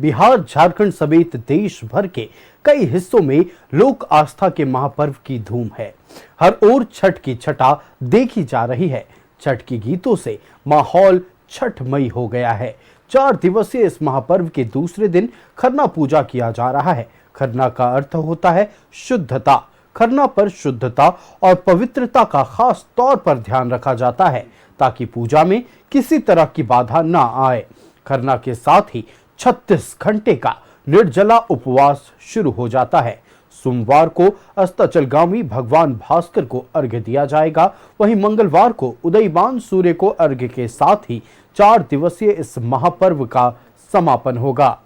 बिहार, झारखंड समेत देश भर के कई हिस्सों में लोक आस्था के महापर्व की धूम है। हर ओर छठ की छटा देखी जा रही है। छठ के गीतों से माहौल छठमयी हो गया है। 4 दिवसीय इस महापर्व के दूसरे दिन खरना पूजा किया जा रहा है। खरना का अर्थ होता है शुद्धता। खरना पर शुद्धता और पवित्रता का खास तौर पर ध्यान रखा जाता है ताकि पूजा में किसी तरह की बाधा ना आए। खरना के साथ ही 36 घंटे का निर्जला उपवास शुरू हो जाता है। सोमवार को अस्ताचलगामी भगवान भास्कर को अर्घ्य दिया जाएगा। वहीं मंगलवार को उदयमान सूर्य को अर्घ्य के साथ ही 4 दिवसीय इस महापर्व का समापन होगा।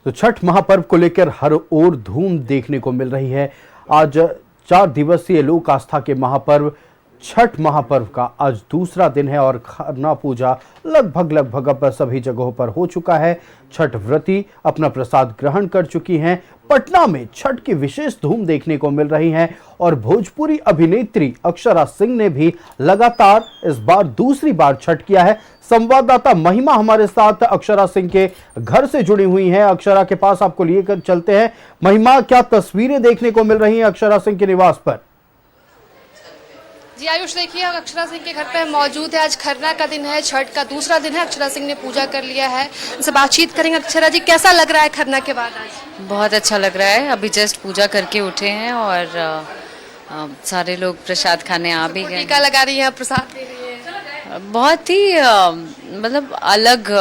तो छठ महापर्व को लेकर हर ओर धूम देखने को मिल रही है। आज 4 दिवसीय लोक आस्था के महापर्व छठ महापर्व का आज दूसरा दिन है और खरना पूजा लगभग अब सभी जगहों पर हो चुका है। छठ व्रती अपना प्रसाद ग्रहण कर चुकी हैं। पटना में छठ की विशेष धूम देखने को मिल रही है और भोजपुरी अभिनेत्री अक्षरा सिंह ने भी लगातार इस बार दूसरी बार छठ किया है। संवाददाता महिमा हमारे साथ अक्षरा सिंह के घर से जुड़ी हुई हैं। अक्षरा के पास आपको लेकर चलते हैं। महिमा, क्या तस्वीरें देखने को मिल रही हैं अक्षरा सिंह के निवास पर? जी आयुष, देखिए अक्षरा सिंह के घर पे मौजूद है। आज खरना का दिन है, छठ का दूसरा दिन है। अक्षरा सिंह ने पूजा कर लिया है। इनसे बातचीत करेंगे। अक्षरा जी, कैसा लग रहा है खरना के बाद आज? बहुत अच्छा लग रहा है। अभी जस्ट पूजा करके उठे हैं और सारे लोग प्रसाद खाने आ भी गए। टीका लगा रही हैं, प्रसाद दे रही हैं। बहुत ही मतलब अलग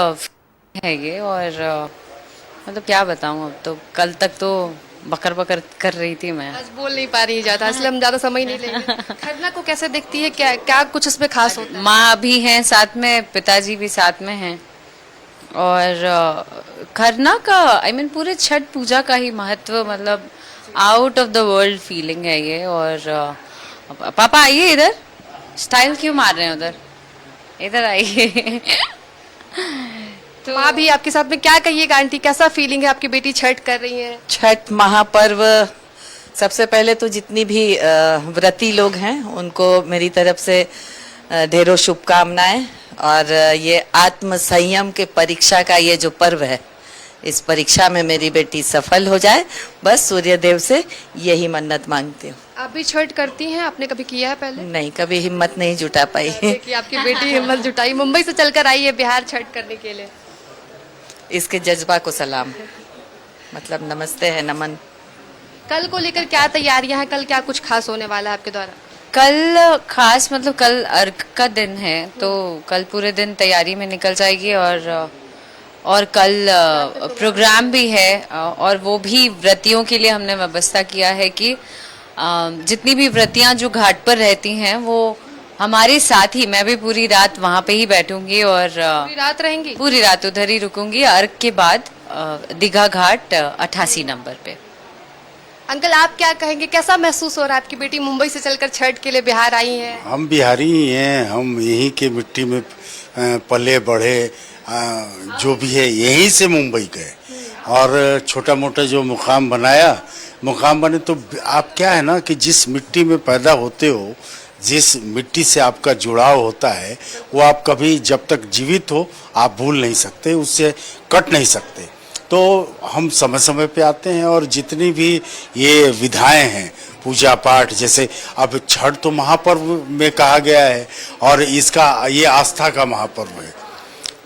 है ये और मतलब क्या बताऊं। अब तो कल तक तो बकर कर रही थी मैं। आज बोल नहीं पा रही ज्यादा, इसलिए हम ज्यादा समय नहीं लेंगे। खरना को कैसे देखती है? क्या कुछ इसमें खास होता है? माँ भी हैं साथ में, पिताजी भी साथ में हैं और खरना का पूरे छठ पूजा का ही महत्व मतलब out of the world feeling है ये। और पापा आइए इधर, स्टाइल क्यों मार रहे हैं उधर, इधर आइए। तो माँ भी आपके साथ में, क्या कहिएगा आंटी, कैसा फीलिंग है? आपकी बेटी छठ कर रही है। छठ महापर्व, सबसे पहले तो जितनी भी व्रती लोग हैं उनको मेरी तरफ से ढेरों शुभकामनाएं। और ये आत्म संयम के परीक्षा का ये जो पर्व है, इस परीक्षा में मेरी बेटी सफल हो जाए, बस सूर्य देव से यही मन्नत मांगती हूँ। आप भी छठ करती हैं? आपने कभी किया है पहले? नहीं, कभी हिम्मत नहीं जुटा पाई। कि आपकी बेटी हिम्मत जुटाई, मुंबई से चलकर आई है बिहार छठ करने के लिए। इसके जज्बा को सलाम, मतलब नमस्ते है, नमन। कल को लेकर क्या तैयारियां हैं? कल क्या कुछ खास होने वाला है आपके द्वारा? कल खास मतलब कल अर्घ का दिन है, तो कल पूरे दिन तैयारी में निकल जाएगी और कल प्रोग्राम भी है और वो भी व्रतियों के लिए हमने व्यवस्था किया है कि जितनी भी व्रतियां जो घाट पर रहती हैं वो हमारे साथ ही, मैं भी पूरी रात वहाँ पे ही बैठूंगी और पूरी रात रहेंगी? पूरी रात उधर ही रुकूंगी। अर्घ के बाद दीघा घाट 88 नंबर पे। अंकल, आप क्या कहेंगे? कैसा महसूस हो रहा है? आपकी बेटी मुंबई से चलकर छठ के लिए बिहार आई है। हम बिहारी ही हैं, हम यहीं के मिट्टी में पले बढ़े, जो भी है यहीं से मुंबई गए और छोटा मोटा जो मुकाम बने। तो आप क्या है ना कि जिस मिट्टी में पैदा होते हो, जिस मिट्टी से आपका जुड़ाव होता है, वो आप कभी जब तक जीवित हो आप भूल नहीं सकते, उससे कट नहीं सकते। तो हम समय समय पे आते हैं और जितनी भी ये विधाएं हैं पूजा पाठ, जैसे अब छठ तो महापर्व में कहा गया है और इसका ये आस्था का महापर्व है,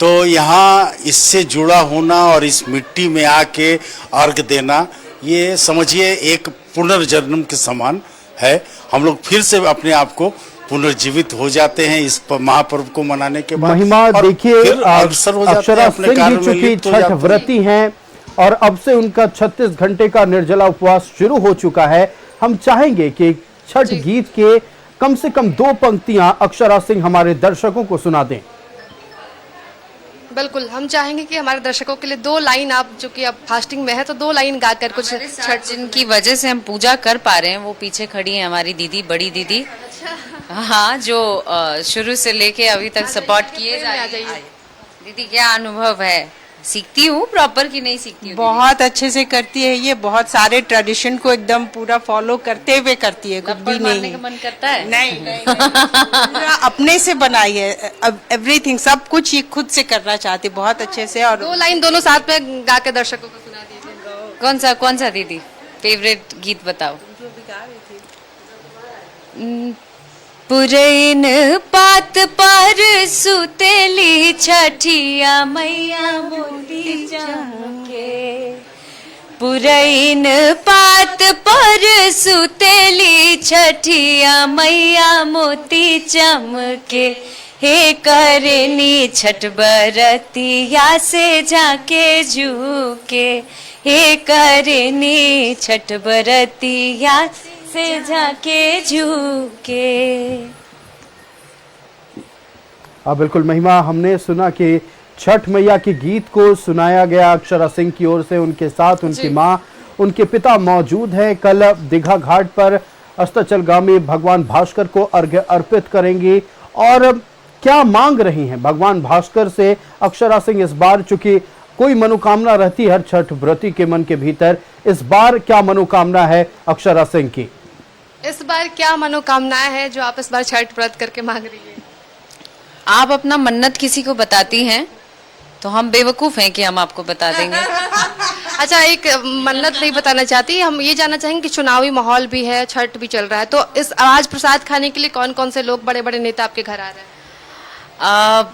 तो यहाँ इससे जुड़ा होना और इस मिट्टी में आके अर्घ देना, ये समझिए एक पुनर्जन्म के समान है। हम लोग फिर से अपने आप को पुनर्जीवित हो जाते हैं इस महापर्व को मनाने के बाद। महिमा, देखिए अवसर हो जाते हैं अपने कार्य में लिप्त हो छठ जाते हैं। व्रती हैं और अब से उनका 36 घंटे का निर्जला उपवास शुरू हो चुका है। हम चाहेंगे कि छठ गीत के कम से कम 2 पंक्तियां अक्षरा सिंह हमारे दर्शकों को सुना दें। बिल्कुल, हम चाहेंगे कि हमारे दर्शकों के लिए 2 लाइन, आप जो कि अब फास्टिंग में है तो 2 लाइन गाकर कुछ छठ जिनकी वजह से हम पूजा कर पा रहे हैं वो पीछे खड़ी है हमारी दीदी, बड़ी दीदी। हाँ, जो शुरू से लेके अभी तक सपोर्ट किए जा रही है। दीदी, क्या अनुभव है सीखती हूँ, प्रॉपर की नहीं सीखती हूँ। बहुत अच्छे से करती है ये, बहुत सारे ट्रेडिशन को एकदम पूरा फॉलो करते हुए करती है, कुछ भी थप्पड़ मारने नहीं का मन करता है? नहीं, पूरा अपने से बनाई है, अब एवरीथिंग सब कुछ ये खुद से करना चाहती है बहुत अच्छे से। और 2 लाइन दोनों साथ में गा के दर्शकों को सुना दीजिए। कौन सा दीदी फेवरेट गीत बताओ? पुरैन पात पर सुतेली छठिया मैया मोती चमके, पुरैन पात पर सुतेली छठिया मैया मोती चमके, हे करनी छठ बरतिया से जाके झुके, हे करनी छठ बरतिया से जाके झुके। बिल्कुल महिमा, हमने सुना कि छठ मैया के गीत को सुनाया गया अक्षरा सिंह की ओर से। उनके साथ उनकी माँ, उनके पिता मौजूद हैं। कल दीघा घाट पर अस्ताचलगामी भगवान भास्कर को अर्घ्य अर्पित करेंगी। और क्या मांग रही हैं भगवान भास्कर से अक्षरा सिंह इस बार? चूंकि कोई मनोकामना रहती है हर छठ व्रती के मन के भीतर, इस बार क्या मनोकामना है अक्षरा सिंह की? इस बार क्या मनोकामनाएं हैं जो आप इस बार छठ व्रत करके मांग रही है? आप अपना मन्नत किसी को बताती हैं तो हम बेवकूफ हैं कि हम आपको बता देंगे। अच्छा, एक मन्नत नहीं बताना चाहती, हम ये जानना चाहेंगे कि चुनावी माहौल भी है, छठ भी चल रहा है, तो इस आज प्रसाद खाने के लिए कौन कौन से लोग, बड़े बड़े नेता आपके घर आ रहे हैं?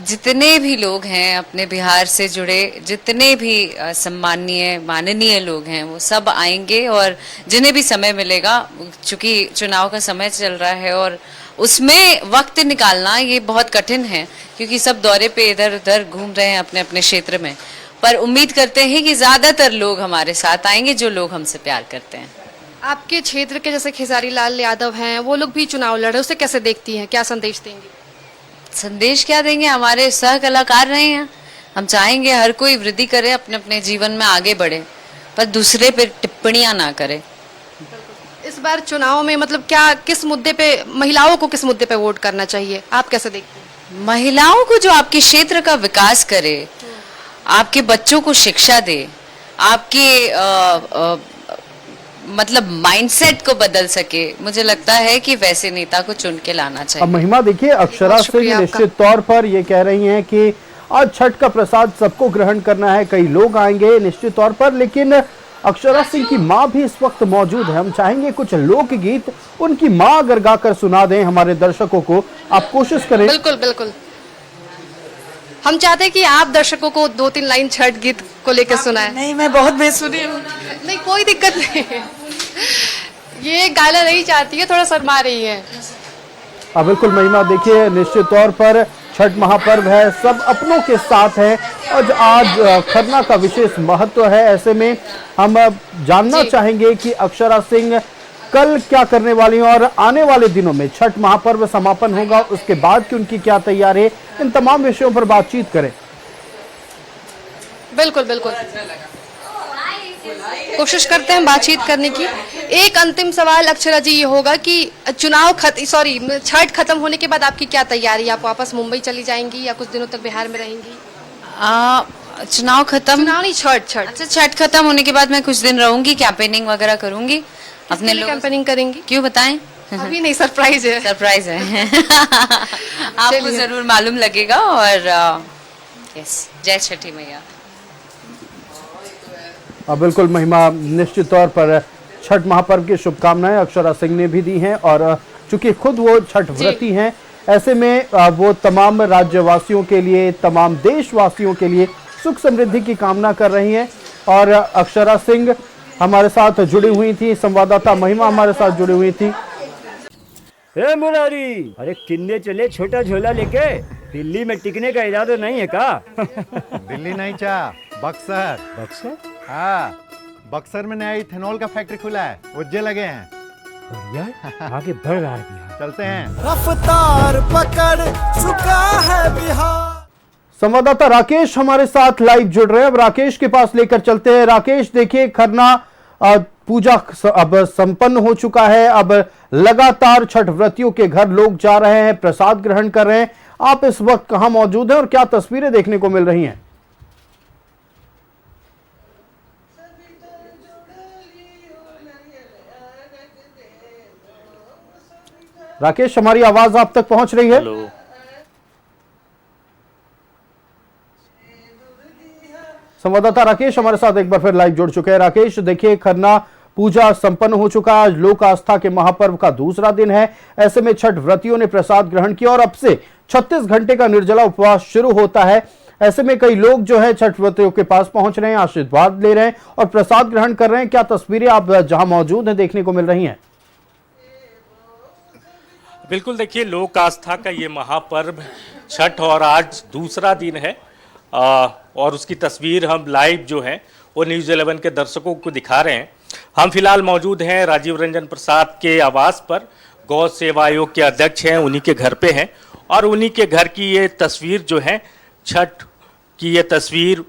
जितने भी लोग हैं अपने बिहार से जुड़े, जितने भी सम्माननीय माननीय लोग हैं, वो सब आएंगे। और जिन्हें भी समय मिलेगा, चूंकि चुनाव का समय चल रहा है और उसमें वक्त निकालना ये बहुत कठिन है, क्योंकि सब दौरे पे इधर उधर घूम रहे हैं अपने अपने क्षेत्र में। पर उम्मीद करते हैं कि ज्यादातर लोग हमारे साथ आएंगे, जो लोग हमसे प्यार करते हैं। आपके क्षेत्र के जैसे खेसारी लाल यादव हैं, वो लोग भी चुनाव लड़े, उसे कैसे देखती हैं, क्या संदेश देंगी? संदेश क्या देंगे, हमारे सह कलाकार रहे हैं। हम चाहेंगे हर कोई वृद्धि करे, अपने अपने जीवन में आगे बढ़े, पर दूसरे पे टिप्पणियां ना करे। इस बार चुनाव में मतलब क्या, किस मुद्दे पे, महिलाओं को किस मुद्दे पे वोट करना चाहिए, आप कैसे देखते हैं? महिलाओं को जो आपके क्षेत्र का विकास करे, आपके बच्चों को शिक्षा दे, आपके मतलब माइंडसेट को बदल सके, मुझे लगता है कि वैसे नेता को चुन के लाना चाहिए। अब महिमा देखिए, अक्षरा सिंह निश्चित तौर पर ये कह रही हैं कि आज छठ का प्रसाद सबको ग्रहण करना है, कई लोग आएंगे निश्चित तौर पर, लेकिन अक्षरा सिंह की माँ भी इस वक्त मौजूद है। हम चाहेंगे कुछ लोकगीत उनकी माँ अगर गाकर सुना दें हमारे दर्शकों को, आप कोशिश करें। बिल्कुल बिल्कुल, हम चाहते हैं कि आप दर्शकों को 2-3 लाइन छठ गीत को लेकर सुनाएं। नहीं, मैं बहुत बेसुरी हूँ। नहीं, कोई दिक्कत नहीं, ये गाना नहीं चाहती है, थोड़ा शर्मा रही है। अब बिल्कुल महिमा देखिए, निश्चित तौर पर छठ महापर्व है, सब अपनों के साथ है और आज खरना का विशेष महत्व है। ऐसे में हम जानना चाहेंगे कि अक्षरा सिंह कल क्या करने वाली हैं और आने वाले दिनों में छठ महापर्व समापन होगा, उसके बाद की उनकी क्या तैयारी है, इन तमाम विषयों पर बातचीत करें। बिल्कुल बिल्कुल, कोशिश करते हैं बातचीत करने की। एक अंतिम सवाल अक्षरा जी ये होगा कि छठ खत्म होने के बाद आपकी क्या तैयारी है? आप वापस मुंबई चली जाएंगी या कुछ दिनों तक बिहार में रहेंगी? चुनाव नहीं, छठ। अच्छा, छठ खत्म होने के बाद मैं कुछ दिन रहूंगी, कैंपेनिंग वगैरह करूंगी अपने लोग। कैंपेनिंग करेंगी? क्यों बताएं? अभी नहीं, सरप्राइज है। सरप्राइज है। आपको जरूर मालूम लगेगा। और यस, जय छठी मैया। बिल्कुल महिमा, निश्चित तौर पर छठ महापर्व की शुभकामनाएं अक्षरा सिंह ने भी दी हैं और चूंकि खुद वो छठ व्रती हैं, ऐसे में वो तमाम राज्यवासियों के लिए, तमाम देशवासियों के लिए सुख समृद्धि की कामना कर रही हैं। और अक्षरा सिंह हमारे साथ जुड़ी हुई थी, संवाददाता महिमा हमारे साथ जुड़ी हुई थी। ए मुरारी, अरे किन्ने चले छोटा झोला लेके? दिल्ली में टिकने का इरादा नहीं है का? दिल्ली नहीं चा, बक्सर। बक्सर? हाँ, बक्सर में नया इथेनॉल का फैक्ट्री खुला है, उज्जे लगे हैं। बढ़िया, आगे बढ़ रहा है बिहार। चलते हैं। रफ्तार पकड़ चुका है बिहार। संवाददाता राकेश हमारे साथ लाइव जुड़ रहे हैं, अब राकेश के पास लेकर चलते हैं। राकेश, देखिए खरना पूजा अब संपन्न हो चुका है, अब लगातार छठ व्रतियों के घर लोग जा रहे हैं, प्रसाद ग्रहण कर रहे हैं। आप इस वक्त कहां मौजूद हैं और क्या तस्वीरें देखने को मिल रही हैं? राकेश, हमारी आवाज आप तक पहुंच रही है? संवाददाता राकेश हमारे साथ एक बार फिर लाइव जुड़ चुके हैं। राकेश, देखिए, खरना पूजा संपन्न हो चुका है। आज लोक आस्था के महापर्व का दूसरा दिन है। ऐसे में छठ व्रतियों ने प्रसाद ग्रहण किया और अब से 36 घंटे का निर्जला उपवास शुरू होता है। ऐसे में कई लोग जो है छठ व्रतियों के पास पहुंच रहे हैं, आशीर्वाद ले रहे हैं और प्रसाद ग्रहण कर रहे हैं। क्या तस्वीरें आप जहां मौजूद हैं देखने को मिल रही हैं? बिल्कुल, देखिए, लोक आस्था का ये महापर्व छठ और आज दूसरा दिन है और उसकी तस्वीर हम लाइव जो है वो न्यूज़ 11 के दर्शकों को दिखा रहे हैं। हम फिलहाल मौजूद हैं राजीव रंजन प्रसाद के आवास पर। गौ सेवा आयोग के अध्यक्ष हैं, उन्हीं के घर पे हैं और उन्हीं के घर की ये तस्वीर जो है, छठ की ये तस्वीर,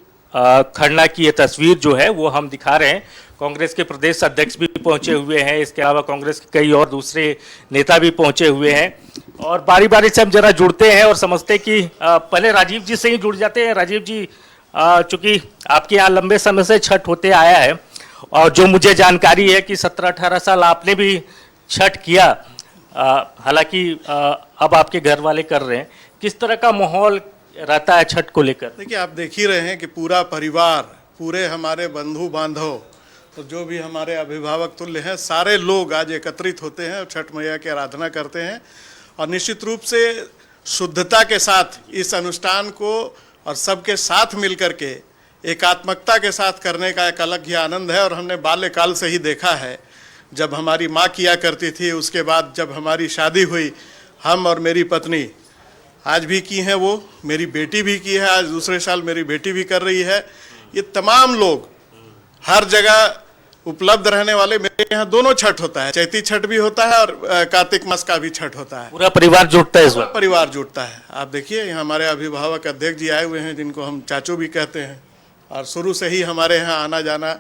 खरना की ये तस्वीर जो है वो हम दिखा रहे हैं। कांग्रेस के प्रदेश अध्यक्ष भी पहुंचे हुए हैं, इसके अलावा कांग्रेस के कई और दूसरे नेता भी पहुंचे हुए हैं और बारी बारी से हम जरा जुड़ते हैं और समझते कि पहले राजीव जी से ही जुड़ जाते हैं। राजीव जी, चूंकि आपके यहाँ लंबे समय से छठ होते आया है और जो मुझे जानकारी है कि 17-18 साल आपने भी छठ किया, हालांकि अब आपके घर वाले कर रहे हैं, किस तरह का माहौल रहता है छठ को लेकर? देखिए, आप देख ही रहे हैं कि पूरा परिवार, पूरे हमारे बंधु बांधव, तो जो भी हमारे अभिभावक तुल्य हैं, सारे लोग आज एकत्रित होते हैं और छठ मैया की आराधना करते हैं और निश्चित रूप से शुद्धता के साथ इस अनुष्ठान को और सबके साथ मिलकर के एकात्मकता के साथ करने का एक अलग ही आनंद है। और हमने बाल्यकाल से ही देखा है, जब हमारी माँ किया करती थी, उसके बाद जब हमारी शादी हुई, हम और मेरी पत्नी आज भी की है, वो मेरी बेटी भी की है, आज दूसरे साल मेरी बेटी भी कर रही है। ये तमाम लोग हर जगह उपलब्ध रहने वाले, मेरे यहाँ दोनों छठ होता है, चैती छठ भी होता है और कार्तिक मास का भी छठ होता है। पूरा परिवार जुटता है इस वक्त? परिवार जुटता है। आप देखिए, यहाँ हमारे अभिभावक अध्यक्ष जी आए हुए हैं, जिनको हम चाचू भी कहते हैं और शुरू से ही हमारे यहाँ आना जाना।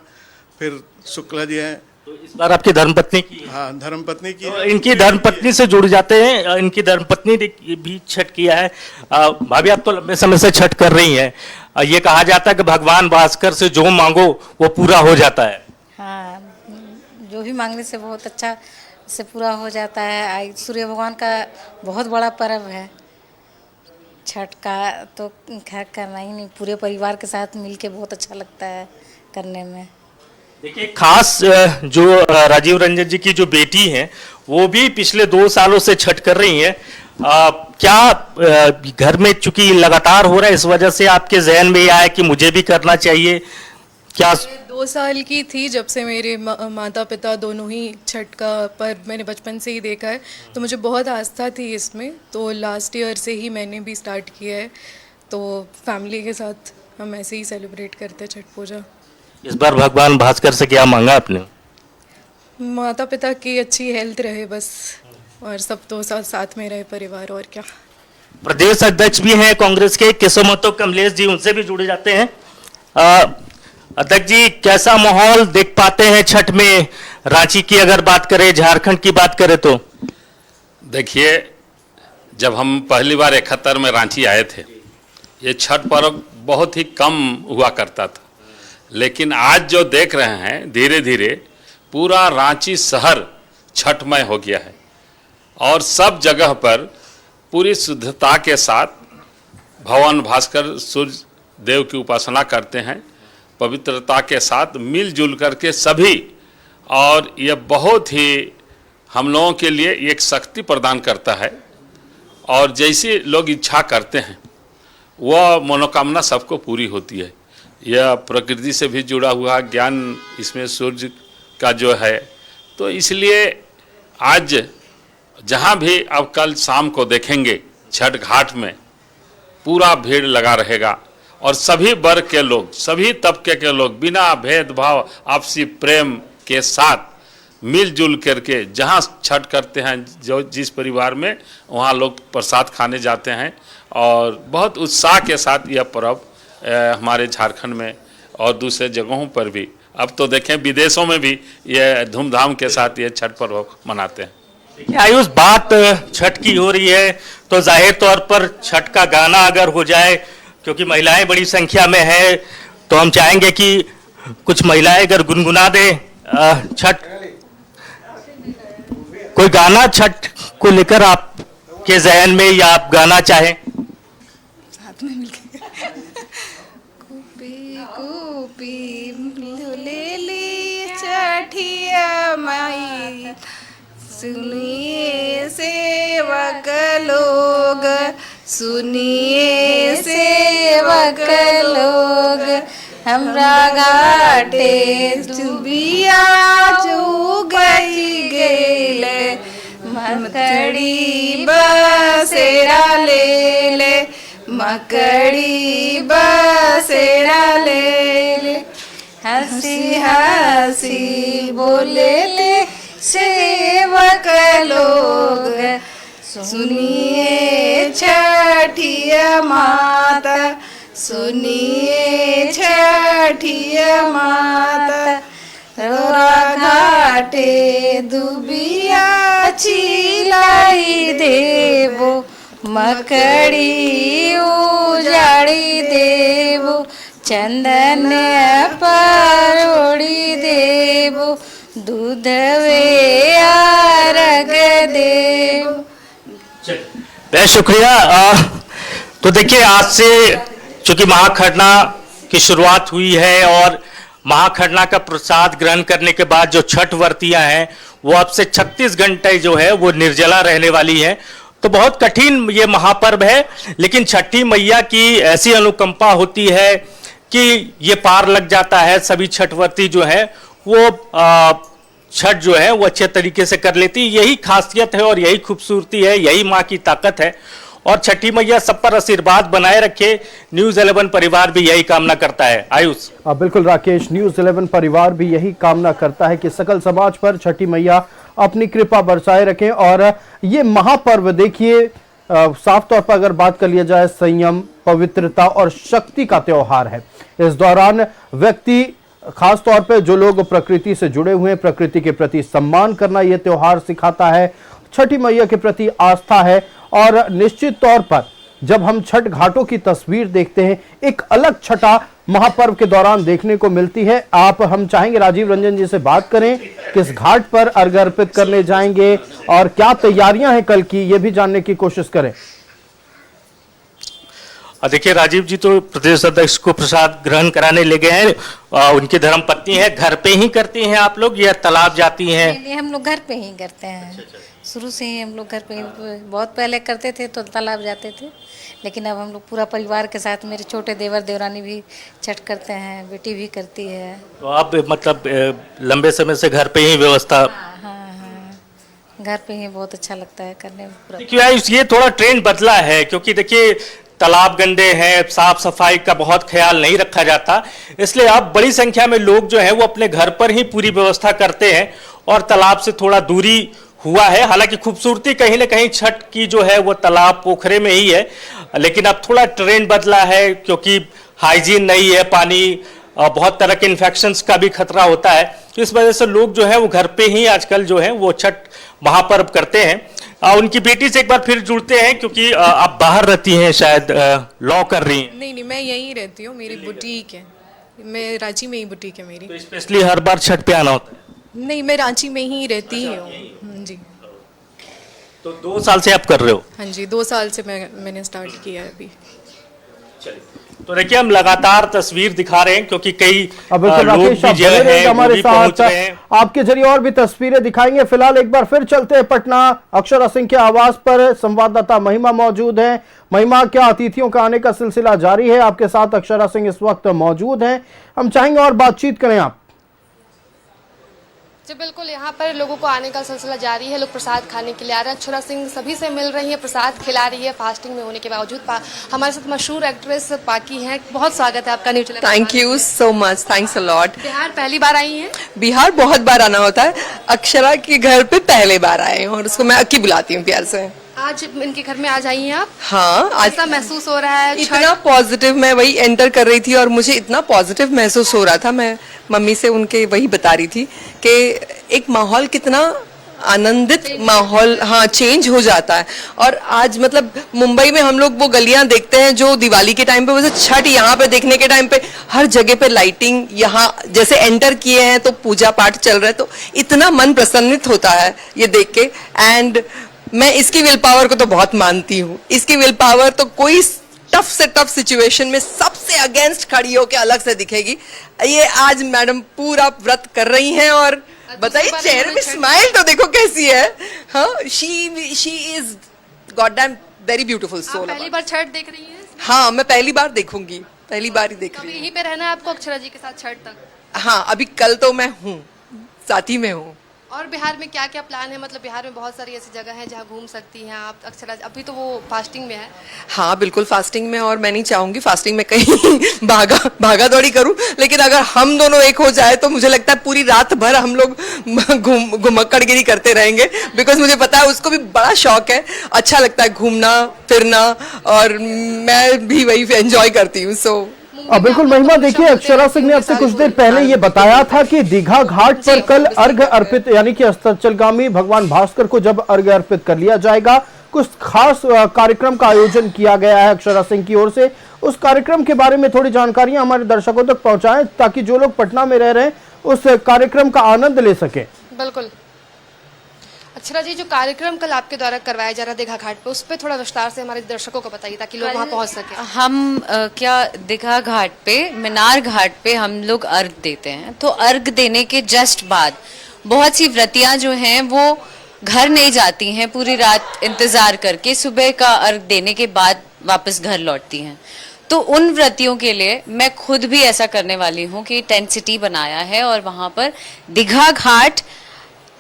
फिर शुक्ला जी हैं, तो इस बार आपकी धर्मपत्नी की? हाँ, धर्मपत्नी की। तो इनकी धर्मपत्नी से जुड़ जाते हैं। इनकी धर्मपत्नी ने भी छठ किया है। भाभी, आप तो लंबे समय से छठ कर रही हैं। ये कहा जाता है कि भगवान भास्कर से जो मांगो वो पूरा हो जाता है। हाँ, जो भी मांगने से बहुत अच्छा से पूरा हो जाता है। सूर्य भगवान का बहुत बड़ा पर्व है छठ का, तो खैर करना ही नहीं, पूरे परिवार के साथ मिलके बहुत अच्छा लगता है करने में। देखिए, खास जो राजीव रंजन जी की जो बेटी हैं, वो भी पिछले 2 सालों से छठ कर रही हैं। क्या घर में चूंकि लगातार हो रहा है, इस वजह से आपके जहन में ये आया कि मुझे भी करना चाहिए क्या? 2 साल की थी जब से मेरे माता पिता दोनों ही छठ का पर्व मैंने बचपन से ही देखा है, तो मुझे बहुत आस्था थी इसमें। तो लास्ट ईयर से ही मैंने भी स्टार्ट किया है, तो फैमिली के साथ हम ऐसे ही सेलिब्रेट करते हैं छठ पूजा। इस बार भगवान भास्कर से क्या मांगा आपने? माता पिता की अच्छी हेल्थ रहे बस, और सब तो साथ में रहे परिवार, और क्या। प्रदेश अध्यक्ष भी हैं कांग्रेस के केशवमतो कमलेश जी, उनसे भी जुड़े जाते हैं। अध्यक्ष जी, कैसा माहौल देख पाते हैं छठ में? रांची की अगर बात करें, झारखंड की बात करें तो? देखिए, जब हम पहली बार 71 में रांची आए थे, ये छठ पर्व बहुत ही कम हुआ करता था, लेकिन आज जो देख रहे हैं, धीरे धीरे पूरा रांची शहर छठमय हो गया है और सब जगह पर पूरी शुद्धता के साथ भगवान भास्कर सूर्य देव की उपासना करते हैं, पवित्रता के साथ मिलजुल करके सभी। और यह बहुत ही हम लोगों के लिए एक शक्ति प्रदान करता है और जैसे लोग इच्छा करते हैं वह मनोकामना सबको पूरी होती है। यह प्रकृति से भी जुड़ा हुआ ज्ञान इसमें सूर्य का जो है, तो इसलिए आज जहाँ भी अब कल शाम को देखेंगे छठ घाट में पूरा भीड़ लगा रहेगा और सभी वर्ग के लोग, सभी तबके के लोग बिना भेदभाव आपसी प्रेम के साथ मिलजुल करके जहाँ छठ करते हैं, जो जिस परिवार में, वहाँ लोग प्रसाद खाने जाते हैं और बहुत उत्साह के साथ यह पर्व हमारे झारखंड में और दूसरे जगहों पर भी, अब तो देखें विदेशों में भी ये धूमधाम के साथ ये छठ पर्व मनाते हैं। देखिए आयुष, बात छठ की हो रही है तो जाहिर तौर पर छठ का गाना अगर हो जाए, क्योंकि महिलाएं बड़ी संख्या में है, तो हम चाहेंगे कि कुछ महिलाएं अगर गुनगुना दें छठ, कोई गाना छठ को लेकर आपके जहन में या आप गाना चाहें? साथ में मिलके गोपी ले ली छठिया माई, सुनिए सेवक लोग, सुनिए सेवक लोग, हमरा घाटे चुबिया चुगई गेले, मकड़ी बसेरा ले ले, मकड़ी बसेरा ले ले, हंसी हंसी बोले ले सेवक लोग, सुनिए छठिया माता, सुनिए छठिया माता, रोरा घाटे दुबिया चिलाई देवो, मकड़ी उजाड़ी देवो, चंदन परोड़ी देवो, दूधवे आरग देवो। बहुत शुक्रिया। तो देखिए, आज से चूंकि महाखरना की शुरुआत हुई है और महाखरना का प्रसाद ग्रहण करने के बाद जो छठ व्रतियां हैं वो अब से 36 घंटे जो है वो निर्जला रहने वाली हैं। तो बहुत कठिन ये महापर्व है, लेकिन छठी मैया की ऐसी अनुकंपा होती है कि ये पार लग जाता है। सभी छठ व्रती जो है वो छठ जो है वो अच्छे तरीके से कर लेती है। यही खासियत है और यही खूबसूरती है, यही माँ की ताकत है। और छठी मैया सब पर आशीर्वाद बनाए रखे, न्यूज़ 11 परिवार भी यही कामना करता है। आयुष? बिल्कुल राकेश, न्यूज़ 11 परिवार भी यही कामना करता है कि सकल समाज पर छठी मैया अपनी कृपा बरसाए रखें। और ये महापर्व देखिए, साफ तौर पर अगर बात कर लिया जाए, संयम, पवित्रता और शक्ति का त्योहार है। इस दौरान व्यक्ति, खास तौर पे जो लोग प्रकृति से जुड़े हुए हैं, प्रकृति के प्रति सम्मान करना ये त्योहार सिखाता है। छठी मैया के प्रति आस्था है। और निश्चित तौर पर जब हम छठ घाटों की तस्वीर देखते हैं, एक अलग छठा महापर्व के दौरान देखने को मिलती है। हम चाहेंगे राजीव रंजन जी से बात करें, किस घाट पर अर्घ्य अर्पित करने जाएंगे और क्या तैयारियां हैं कल की, ये भी जानने की कोशिश करें। देखिए, राजीव जी तो प्रदेश अध्यक्ष को प्रसाद ग्रहण कराने ले गए हैं। उनकी धर्मपत्नी है। घर पे ही करती हैं आप लोग या तालाब जाती हैं? नहीं, हम लोग घर पे ही करते हैं। शुरू से ही हम लोग घर पे ही, बहुत पहले करते थे तो तालाब जाते थे, लेकिन अब हम लोग पूरा परिवार के साथ, मेरे छोटे देवर देवरानी भी छठ करते हैं, बेटी भी करती है। तो आप मतलब लंबे समय से घर पे ही व्यवस्था? हाँ, घर पे ही बहुत अच्छा लगता है करने में पूरा। क्यों ये थोड़ा ट्रेंड बदला है, क्योंकि देखिए तालाब गंदे हैं, साफ सफाई का बहुत ख्याल नहीं रखा जाता, इसलिए अब बड़ी संख्या में लोग जो है वो अपने घर पर ही पूरी व्यवस्था करते हैं और तालाब से थोड़ा दूरी हुआ है। हालांकि खूबसूरती कहीं ना कहीं छठ की जो है वो तालाब पोखरे में ही है, लेकिन अब थोड़ा ट्रेंड बदला है, क्योंकि हाइजीन नहीं है, पानी, बहुत तरह के इन्फेक्शंस का भी खतरा होता है। तो इस वजह से लोग जो है वो घर पे ही आजकल जो है वो छठ महापर्व करते हैं। उनकी बेटी से एक बार फिर जुड़ते हैं, क्योंकि आप बाहर रहती हैं, शायद लॉ कर रही हैं। नहीं, मैं यहीं रहती हूँ, मेरी बुटीक है, मैं रांची में ही बुटीक है मेरी। तो स्पेशली हर बार छठ पे आना होता है? नहीं, मैं रांची में ही रहती हूँ जी। तो 2 साल से आप कर रहे हो? हाँ जी, 2 साल से मैंने स्टार्ट किया है अभी। तो देखिए, हम लगातार तस्वीर दिखा रहे हैं, क्योंकि कई अब लोग राकेश भी जो है हमारे भी साथ पहुंच रहे हैं। आपके जरिए और भी तस्वीरें दिखाएंगे। फिलहाल एक बार फिर चलते हैं पटना। अक्षरा सिंह के आवास पर संवाददाता महिमा मौजूद है। महिमा, क्या अतिथियों का आने का सिलसिला जारी है? आपके साथ अक्षरा सिंह इस वक्त मौजूद हैं, हम चाहेंगे और बातचीत करें आप। जी बिल्कुल, यहाँ पर लोगों को आने का सिलसिला जारी है। लोग प्रसाद खाने के लिए आ रहे हैं। अक्षरा सिंह सभी से मिल रही है, प्रसाद खिला रही है फास्टिंग में होने के बावजूद। हमारे साथ मशहूर एक्ट्रेस पाकी हैं। बहुत स्वागत है आपका news 11। Thank you so much, thanks a lot. Bihar पहली बार आई हैं? बिहार बहुत बार आना होता है, अक्षरा के घर पे पहले बार आए हैं और उसको मैं अक्की बुलाती हूँ प्यार से। आज इनके घर में आज आई हैं आप? हाँ, आज ऐसा महसूस हो रहा है? इतना पॉजिटिव, मैं वही एंटर कर रही थी और मुझे इतना पॉजिटिव महसूस हो रहा था। मैं मम्मी से उनके वही बता रही थी कि एक माहौल कितना आनंदित माहौल हाँ चेंज हो जाता है। और आज मतलब मुंबई में हम लोग वो गलियां देखते हैं जो दिवाली के टाइम पे, वैसे छठ यहाँ पे देखने के टाइम पे हर जगह पे लाइटिंग, यहाँ जैसे एंटर किए हैं तो पूजा पाठ चल रहा है, तो इतना मन प्रसन्नित होता है ये देख के। एंड मैं इसकी विल पावर को तो बहुत मानती हूँ। इसकी विल पावर तो कोई टफ से टफ सिचुएशन में सबसे अगेंस्ट खड़ी होके अलग से दिखेगी। ये आज मैडम पूरा व्रत कर रही हैं और बताइए चेहरे पे स्माइल तो देखो कैसी है। हाँ, she is god damn very beautiful soul. पहली बार छठ देख रही हैं? हाँ, मैं पहली बार देखूंगी, पहली बार ही देख रही हूँ। यहीं पे रहना है आपको अक्षरा जी के साथ छठ तक? हाँ, अभी कल तो मैं हूँ, साथ ही में हूँ। और बिहार में क्या क्या प्लान है? मतलब बिहार में बहुत सारी ऐसी जगह हैं जहाँ घूम सकती हैं आप। अक्षरा अभी तो वो फास्टिंग में है। हाँ बिल्कुल फास्टिंग में, और मैं नहीं चाहूंगी फास्टिंग में कहीं भागा दौड़ी करूं, लेकिन अगर हम दोनों एक हो जाए तो मुझे लगता है पूरी रात भर हम लोग घुमक्कड़गिरी करते रहेंगे। बिकॉज मुझे पता है उसको भी बड़ा शौक है, अच्छा लगता है घूमना फिरना, और मैं भी वही एंजॉय करती हूँ। सो बिल्कुल महिमा, देखिए अक्षरा सिंह ने आपसे कुछ देर पहले ये बताया था कि दीघा घाट पर कल अर्घ्य अर्पित यानी कि अस्ताचलगामी भगवान भास्कर को जब अर्घ्य अर्पित कर लिया जाएगा, कुछ खास कार्यक्रम का आयोजन किया गया है अक्षरा सिंह की ओर से। उस कार्यक्रम के बारे में थोड़ी जानकारियां हमारे दर्शकों तक पहुंचाएं ताकि जो लोग पटना में रह रहे हैं उस कार्यक्रम का आनंद ले सके। बिल्कुल अक्षरा जी, जो कार्यक्रम कल आपके द्वारा करवाया जा रहा है दीघा घाट पे, उस पर थोड़ा विस्तार से हमारे दर्शकों को बताइए ताकि लोग वहां पहुंच सके। हम क्या दीघा घाट पे, मीनार घाट पे हम लोग अर्घ देते हैं। तो अर्घ देने के जस्ट बाद बहुत सी व्रतियां जो हैं वो घर नहीं जाती हैं, पूरी रात इंतजार करके सुबह का अर्घ देने के बाद वापस घर लौटती हैं। तो उन व्रतियों के लिए मैं खुद भी ऐसा करने वाली हूँ कि टेंट सिटी बनाया है और वहां पर दीघा घाट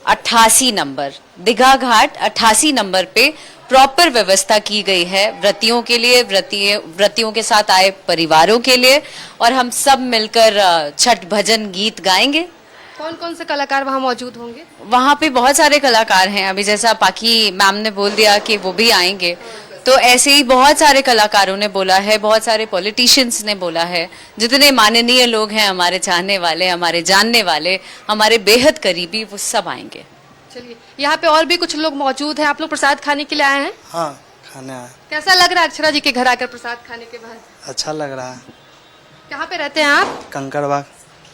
88 नंबर, दीघा घाट 88 नंबर पे प्रॉपर व्यवस्था की गई है व्रतियों के लिए, व्रतियों के साथ आए परिवारों के लिए, और हम सब मिलकर छठ भजन गीत गाएंगे। कौन कौन से कलाकार वहाँ मौजूद होंगे? वहाँ पे बहुत सारे कलाकार हैं, अभी जैसा पाकी मैम ने बोल दिया कि वो भी आएंगे, तो ऐसे ही बहुत सारे कलाकारों ने बोला है, बहुत सारे पॉलिटिशियंस ने बोला है, जितने माननीय लोग हैं हमारे चाहने वाले, हमारे जानने वाले, हमारे बेहद करीबी, वो सब आएंगे। चलिए, यहाँ पे और भी कुछ लोग मौजूद हैं। आप लोग प्रसाद खाने के लिए आए हैं? हाँ, खाने आए। कैसा लग रहा है अक्षरा जी के घर आकर प्रसाद खाने के बाद? अच्छा लग रहा है। कहाँ पे रहते हैं आप? कंकड़बाग।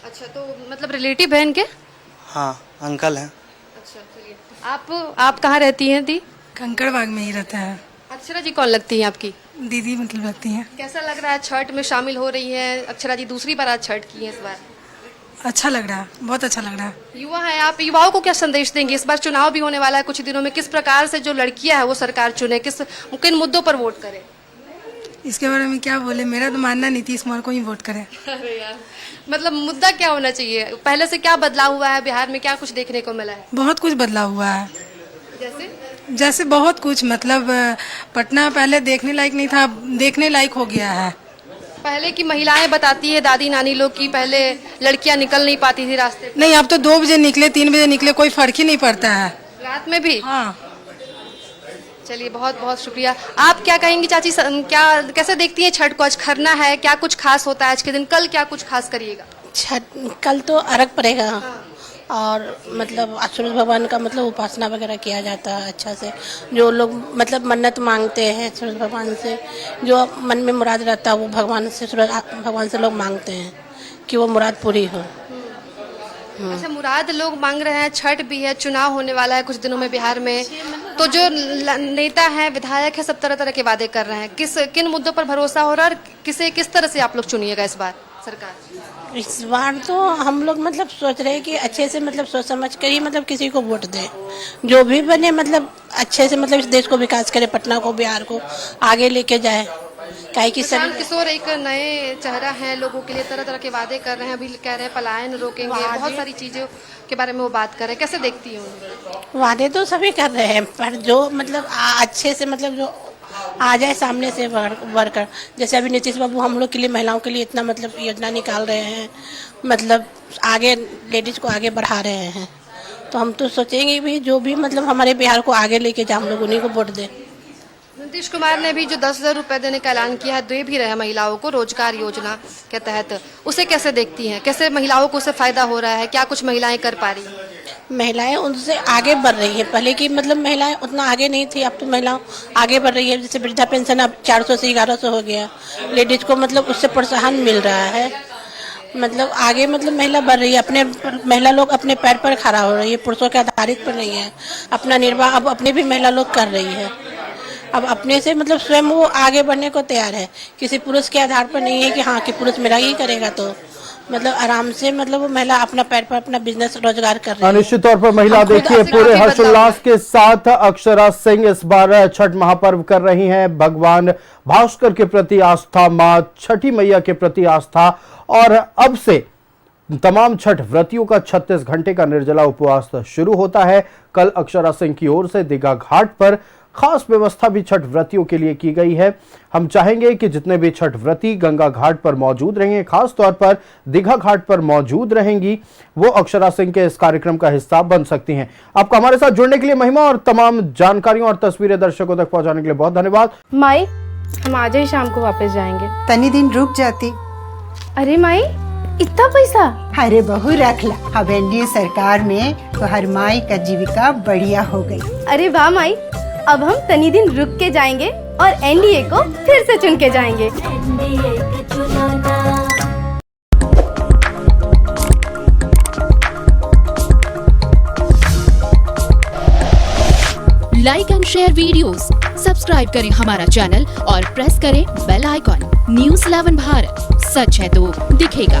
अच्छा, तो मतलब रिलेटिव है इनके? हाँ, अंकल हैं। अच्छा, चलिए, आप कहाँ रहती हैं दी? कंकड़बाग में ही रहता है। अक्षरा जी कौन लगती हैं आपकी? दीदी मतलब लगती हैं। कैसा लग रहा है छठ में शामिल हो रही है अक्षरा जी? दूसरी बार आज छठ की है इस बार। अच्छा लग रहा है, बहुत अच्छा लग रहा है। युवा है आप, युवाओं को क्या संदेश देंगे? इस बार चुनाव भी होने वाला है कुछ दिनों में, किस प्रकार से जो लड़कियां है वो सरकार चुने, किन मुद्दों पर वोट करें? इसके बारे में क्या बोले, मेरा तो मानना नीतीश कुमार को ही वोट करें। अरे यार, मतलब मुद्दा क्या होना चाहिए? पहले से क्या बदलाव हुआ है बिहार में, क्या कुछ देखने को मिला है? बहुत कुछ बदलाव हुआ है। जैसे बहुत कुछ, मतलब पटना पहले देखने लायक नहीं था, देखने लायक हो गया है। पहले की महिलाएं बताती है, दादी नानी लोग की, पहले लड़कियां निकल नहीं पाती थी रास्ते पे। नहीं, अब तो 2 बजे निकले 3 बजे निकले कोई फर्क ही नहीं पड़ता है। रात में भी? हाँ। चलिए, बहुत बहुत शुक्रिया। आप क्या कहेंगी चाची, क्या कैसे देखती हैं छठ को? आज खरना है, क्या कुछ खास होता है आज के दिन? कल क्या कुछ खास करिएगा? छठ कल तो अर्घ पड़ेगा। हाँ। और मतलब सूरज भगवान का मतलब उपासना वगैरह किया जाता है अच्छा से। जो लोग मतलब मन्नत मांगते हैं सूरज भगवान से, जो मन में मुराद रहता है वो भगवान से, सूरज भगवान से लोग मांगते हैं कि वो मुराद पूरी हो। अच्छा, मुराद लोग मांग रहे हैं। छठ भी है, चुनाव होने वाला है कुछ दिनों में बिहार में, तो जो नेता हैं, विधायक हैं, सब तरह तरह के वादे कर रहे हैं। किन मुद्दों पर भरोसा हो रहा है और किस तरह से आप लोग चुनिएगा इस बार सरकार? इस बार तो हम लोग मतलब सोच रहे हैं कि अच्छे से मतलब सोच समझ कर ही मतलब किसी को वोट दें, जो भी बने मतलब अच्छे से मतलब इस देश को विकास करे, पटना को, बिहार को आगे लेके जाए। काहे कि किशोर एक नए चेहरा है, लोगों के लिए तरह तरह के वादे कर रहे हैं, अभी कह रहे हैं पलायन रोकेंगे, बहुत सारी चीजों के बारे में वो बात कर रहे हैं। कैसे देखती हूँ? वादे तो सभी कर रहे हैं, पर जो मतलब अच्छे से मतलब जो आ जाए सामने से वर्कर, जैसे अभी नीतीश बाबू हम लोग के लिए, महिलाओं के लिए इतना मतलब योजना निकाल रहे हैं, मतलब आगे लेडीज को आगे बढ़ा रहे हैं, तो हम तो सोचेंगे भी जो भी मतलब हमारे बिहार को आगे लेके जाए, हम लोग उन्हीं को वोट दें। नीतीश कुमार ने भी जो 10,000 रुपए देने का ऐलान किया है, दे भी रहे महिलाओं को रोजगार योजना के तहत, उसे कैसे देखती हैं? कैसे महिलाओं को उससे फायदा हो रहा है? क्या कुछ महिलाएं कर पा रही हैं? महिलाएं उनसे आगे बढ़ रही है। पहले की मतलब महिलाएं उतना आगे नहीं थी, अब तो महिलाएं आगे बढ़ रही है। जैसे वृद्धा पेंशन अब 400 से 1100 हो गया, लेडीज को मतलब उससे प्रोत्साहन मिल रहा है। मतलब आगे मतलब महिला बढ़ रही है, अपने महिला लोग अपने पैर पर खड़ा हो रही है, पुरुषों के आधारित पर नहीं है। अपना निर्वाह अब अपने भी महिला लोग कर रही है। अब अपने से मतलब स्वयं वो आगे बढ़ने को तैयार है, किसी पुरुष के आधार पर नहीं है कि हाँ कि पुरुष मेरा ही करेगा। तो मतलब आराम से मतलब वो महिला अपना पैर पर अपना बिजनेस रोजगार कर रही है। निश्चित तौर पर महिला देखिए पूरे हर्षोल्लास के साथ अक्षरा सिंह इस बार छठ महापर्व कर रही हैं। भगवान भास्कर के प्रति आस्था, मां छठी मैया के प्रति आस्था, और अब से तमाम छठ व्रतियों का 36 घंटे का निर्जला उपवास शुरू होता है। कल अक्षरा सिंह की ओर से दीघा घाट पर खास व्यवस्था भी छठ व्रतियों के लिए की गई है। हम चाहेंगे कि जितने भी छठ व्रती गंगा घाट पर मौजूद रहेंगे, खास तौर पर दीघा घाट पर मौजूद रहेंगी, वो अक्षरा सिंह के इस कार्यक्रम का हिस्सा बन सकती हैं। आपको हमारे साथ जुड़ने के लिए महिमा और तमाम जानकारियों और तस्वीरें दर्शकों तक पहुंचाने के लिए बहुत धन्यवाद। माई, हम आज ही शाम को वापस जाएंगे। तनी दिन रुक जाती। अरे माई, इतना पैसा? अरे बहू रख ला, अब एनडीए सरकार में तो हर माई का जीविका बढ़िया हो गई। अरे वाह माई, अब हम तनी दिन रुक के जाएंगे और एनडीए को फिर से चुन के जाएंगे। Like and share videos, subscribe करें हमारा चैनल और प्रेस करें बेल आइकॉन। न्यूज़ 11 भारत, सच है तो दिखेगा।